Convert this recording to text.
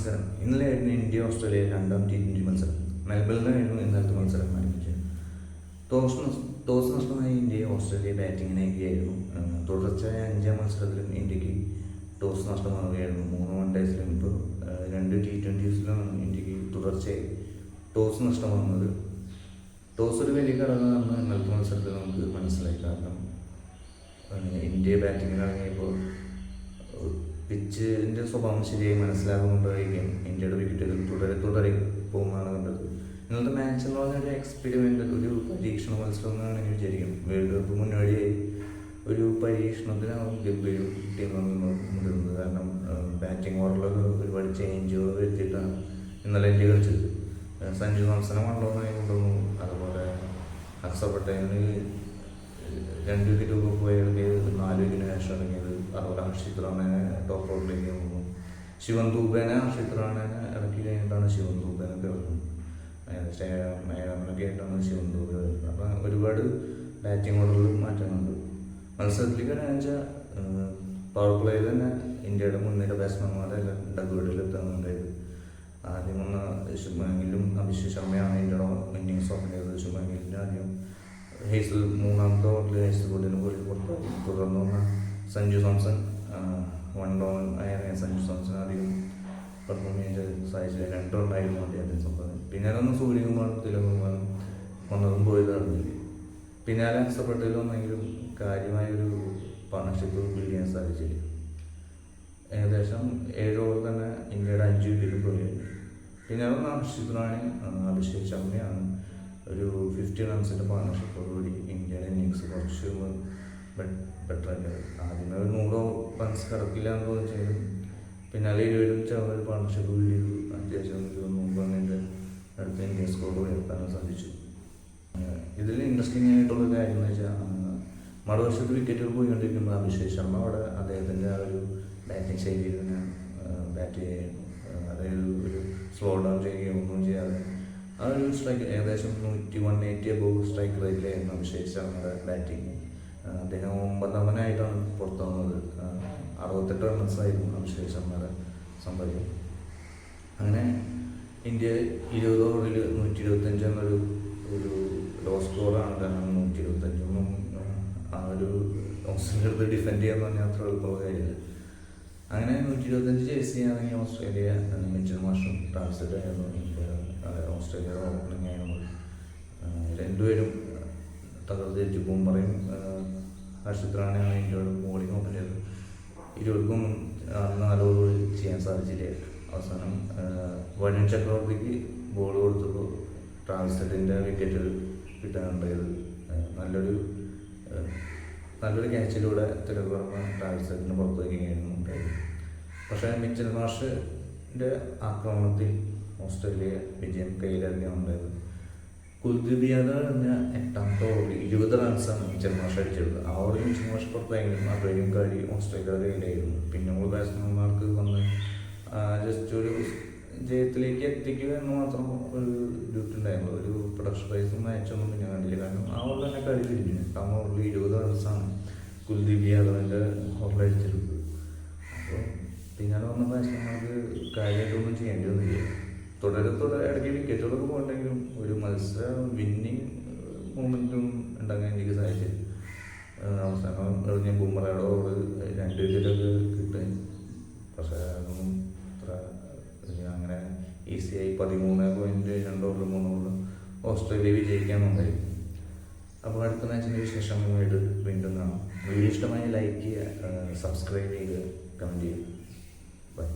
നമസ്കാരം. ഇന്നലെയായിരുന്നു India Australia രണ്ടാം T20 മത്സരം. മെൽബണിലായിരുന്നു ഇന്നലത്തെ മത്സരം ആരംഭിച്ചത്. ടോസ് നഷ്ടമായ ഇന്ത്യയെ ഓസ്ട്രേലിയ ബാറ്റിങ്ങിനേക്കുകയായിരുന്നു. തുടർച്ചയായ 5-ാം മത്സരത്തിലും ഇന്ത്യക്ക് ടോസ് നഷ്ടമാവുകയായിരുന്നു. 3 വൺഡേസിലും ഇപ്പോൾ 2 T20സിലാണ് ഇന്ത്യക്ക് തുടർച്ചയായി ടോസ് നഷ്ടമാകുന്നത്. ടോസ് ഒരു വലിയ ഘടകമാണെന്ന് ഇന്നലത്തെ മത്സരത്തിൽ നമുക്ക് മനസ്സിലായി. കാരണം ഇന്ത്യ ബാറ്റിങ്ങിനിറങ്ങിയപ്പോൾ പിച്ചിൻ്റെ സ്വഭാവം ശരിയായി മനസ്സിലാകുന്നുണ്ടായിരിക്കും ഇന്ത്യയുടെ വിക്കറ്റുകൾ തുടരെ പോകുന്നതാണ് കണ്ടത്. ഇന്നത്തെ മാച്ച് എന്ന് പറഞ്ഞ ഒരു എക്സ്പെരിമെൻ്റ്, ഒരു പരീക്ഷണ മത്സരം എന്നാണെങ്കിൽ വിചാരിക്കും. വേൾഡ് കപ്പ് മുന്നോടിയായി ഒരു പരീക്ഷണത്തിനാവും ഗംഭീർ ടീമുകൾ മുതിർന്നത്. കാരണം ബാറ്റിംഗ് ഓവറിലൊക്കെ ഒരുപാട് ചേഞ്ചുകൾ വരുത്തിയിട്ടാണ് ഇന്നലെ ഇന്ത്യ കളിച്ചത്. സഞ്ജു സാംസനെ കൊണ്ടുവന്നായി കൊണ്ടുവന്നു. അതുപോലെ അക്സർ പട്ടേലിന് 2 വിക്കറ്റ് പോയത്, 4 വിക്കറ്റിന് ശേഷം ഇറങ്ങിയത്. അതുപോലെ ഹർഷിത് റാണയെ ടോപ്പ് ഓവറിലേക്ക് വന്നു. ശിവൻ ദൂബേനെ ഹർഷിത് റാണയെ ഇറക്കി കഴിഞ്ഞിട്ടാണ് ശിവൻ ദൂബേനൊക്കെ വരുന്നത്. മേഘാനൊക്കെ ആയിട്ടാണ് ശിവൻ ദൂബെ വരുന്നത്. അപ്പം ഒരുപാട് ബാറ്റിംഗ് ഓർഡറിൽ മാറ്റങ്ങളുണ്ട്. മത്സരത്തിലേക്ക് വെച്ചാൽ പവർ പ്ലേയിൽ തന്നെ ഇന്ത്യയുടെ മുൻനിര ബാറ്റ്സ്മാൻമാരെല്ലാം ഡഗ്ഔട്ടിലെത്താനുണ്ടായത്. ആദ്യം വന്ന ശുഭ്മാൻ ഗില്ലും അഭിഷേക് ശർമ്മയാണ് ഇന്ത്യയുടെ ഇന്നിങ്സ് ഓപ്പൺ ചെയ്തത്. ശുഭ്മാൻ ഗില്ലിൻ്റെ ആദ്യം മൂന്നാമത്തെ ഓവറിൽ ഹേസൽവുഡിന് പോയി പുറത്തായി. തുടർന്ന് വന്ന സഞ്ജു സാംസൺ 1 ഡൗൺ ആയ സഞ്ജു സാംസൺ അധികം പെർഫോം ചെയ്ത് സാധിച്ചില്ല. 2 റണ്ണായിരുന്നു അദ്ദേഹത്തിന് സംഭവം. പിന്നാലെ ഒന്ന് സൂര്യകുമാറും തിലകുമാറും വന്നതും പോയത് അറിഞ്ഞില്ല. പിന്നാലെ അക്സർ പട്ടേൽ വന്നെങ്കിലും കാര്യമായൊരു പാർട്ണർഷിപ്പ് ബിൽഡ് ചെയ്യാൻ സാധിച്ചില്ല. ഏകദേശം 7 ഓവർ തന്നെ ഇന്ത്യയുടെ 5 വിക്കറ്റും പോയി. പിന്നാലെ വന്ന ഹർഷിത് റാണ, അഭിഷേക് ശർമ്മയാണ് ഒരു 50 റൺസിൻ്റെ പാർട്ണർഷിപ്പോടുകൂടി ഇന്ത്യയുടെ ഇന്നിങ്സ് കുറച്ച് ബെറ്ററാക്കിയത്. ആദ്യമേ ഒരു 100 റൺസ് കിടക്കില്ല എന്ന് തോന്നിച്ചെങ്കിലും പിന്നാലെ 20 ഒരു പാർട്ണർഷിപ്പ് ബിൽഡ് ചെയ്തു. അത്യാവശ്യം 100 റണ്ണിൻ്റെ അടുത്ത് ഇന്ത്യ സ്കോർ ഉയർത്താനും സാധിച്ചു. ഇതിൽ ഇൻട്രസ്റ്റിംഗ് ആയിട്ടുള്ള കാര്യം എന്ന് വെച്ചാൽ മറുവശത്ത് വിക്കറ്റുകൾ പോയിക്കൊണ്ടിരിക്കുമ്പോൾ അഭിഷേക് ശർമ്മ അവിടെ അദ്ദേഹത്തിൻ്റെ ആ ഒരു ബാറ്റിംഗ് ശൈലിയിൽ തന്നെ ബാറ്റ് ചെയ്യുകയും, അതായത് ഒരു സ്ലോ ഡൗൺ ചെയ്യുകയും ഒന്നും ചെയ്യാതെ ആ ഒരു സ്ട്രൈക്ക് ഏകദേശം 180 അബോവ് സ്ട്രൈക്ക് റേറ്റിലായിരുന്നു അഭിഷേക് ശർമ്മയുടെ ബാറ്റിങ്. അദ്ദേഹം 9ാമനായിട്ടാണ് പുറത്തു വന്നത്. 68 റൺസായിരുന്നു അഭിഷേക് ശർമ്മയുടെ സമ്പാദ്യം. അങ്ങനെ ഇന്ത്യ 20 ഓവറിൽ 125 എന്നൊരു ലോ സ്കോറാണ്. കാരണം 125 ആ ഒരു ഓസ്ട്രേലിയ അടുത്ത് ഡിഫെൻഡ് ചെയ്യാന്ന് പറഞ്ഞാൽ അത്ര എളുപ്പമുള്ള കാര്യമില്ല. അങ്ങനെ 125 ചേസ് ചെയ്യാണെങ്കിൽ ഓസ്ട്രേലിയ മിച്ചൽ മാർഷും ട്രാൻസ്ലേറ്റ് ആയിരുന്നു. ഓസ്ട്രേലിയയുടെ ഓപ്പണിംഗ് ആയിരുന്നു. രണ്ടുപേരും തകർത്ത് ബുംറയും ഹർഷിത് റാണയാണ് ഇന്ത്യയുടെ ബോളിംഗ് ഓപ്പൺ ചെയ്തത്. ഇരുവർക്കും 4 ഓവർ ചെയ്യാൻ സാധിച്ചില്ല. അവസാനം വരുൺ ചക്രവർത്തിക്ക് ബോൾ കൊടുത്തപ്പോൾ ട്രാൻസ്ലേറ്റിൻ്റെ വിക്കറ്റ് കിട്ടാനുണ്ടായത്. നല്ലൊരു ക്യാച്ചിലൂടെ തിലകുവർമ്മ ട്രാൻസ്ലേറ്റിന് പുറത്തു വയ്ക്കുകയായിരുന്നു ഉണ്ടായത്. പക്ഷേ മിച്ചൽ മാർഷിൻ്റെ ആക്രമണത്തിൽ ഓസ്ട്രേലിയ വിജയം കയ്യിലെറിയാനുണ്ടായത്. കുൽദീപ് യാദവ് എന്ന 8ാമത്തെ ഓവറിൽ 20 റൺസാണ് മിച്ചൽ മാർഷ് അടിച്ചത്. ആ ഓവറിൽ മിച്ചൽ മാർഷ് പുറത്തായെങ്കിലും അത്രയും കളി ഓസ്ട്രേലിയയുടെ കയ്യിലായിരുന്നു. പിന്നെ ബാറ്റ്സ്മാൻമാർക്ക് വന്ന് ജസ്റ്റ് ഒരു ജയത്തിലേക്ക് എത്തിക്കുക എന്ന് മാത്രം ഒരു ഡ്യൂട്ടുണ്ടായിരുന്നു. ഒരു പ്രൊഡക്ഷൻ പ്രൈസും മാച്ചൊന്നും പിന്നെ കണ്ടില്ല. കാരണം ആ ഓവർ തന്നെ കളി തിരിഞ്ഞു. 8ാം ഓവറിൽ 20 റൺസാണ് കുൽദീപ് യാദവിൻ്റെ ഓവറിൽ അടിച്ചിരുന്നത്. അപ്പോൾ പിന്നാലെ വന്ന ബാറ്റ്സ്മാൻമാർക്ക് കാര്യമായിട്ടൊന്നും ചെയ്യേണ്ടി വന്നില്ല. തുടരെ ഇടയ്ക്ക് വിക്കറ്റുകളൊക്കെ പോയിട്ടുണ്ടെങ്കിലും ഒരു മത്സരം വിന്നിങ് മൂമെൻറ്റും ഉണ്ടാകാൻ എനിക്ക് സാധിച്ചില്ല. അവസാനം എറിഞ്ഞ ബുംറയുടെ ഓവർ 2 വിക്കറ്റൊക്കെ കിട്ടും. പക്ഷേ അതൊന്നും അങ്ങനെ ഈസിയായി 13.2 ഓവർ 3 ഓവർ ഓസ്ട്രേലിയ വിജയിക്കാനുണ്ടായി. അപ്പോൾ അടുത്ത മാച്ചിൻ്റെ വിശേഷമായിട്ട് വീണ്ടും കാണാം. വീഡിയോ ഇഷ്ടമായി ലൈക്ക് ചെയ്യുക, സബ്സ്ക്രൈബ് ചെയ്യുക, കമൻറ്റ് ചെയ്യുക. ബൈ.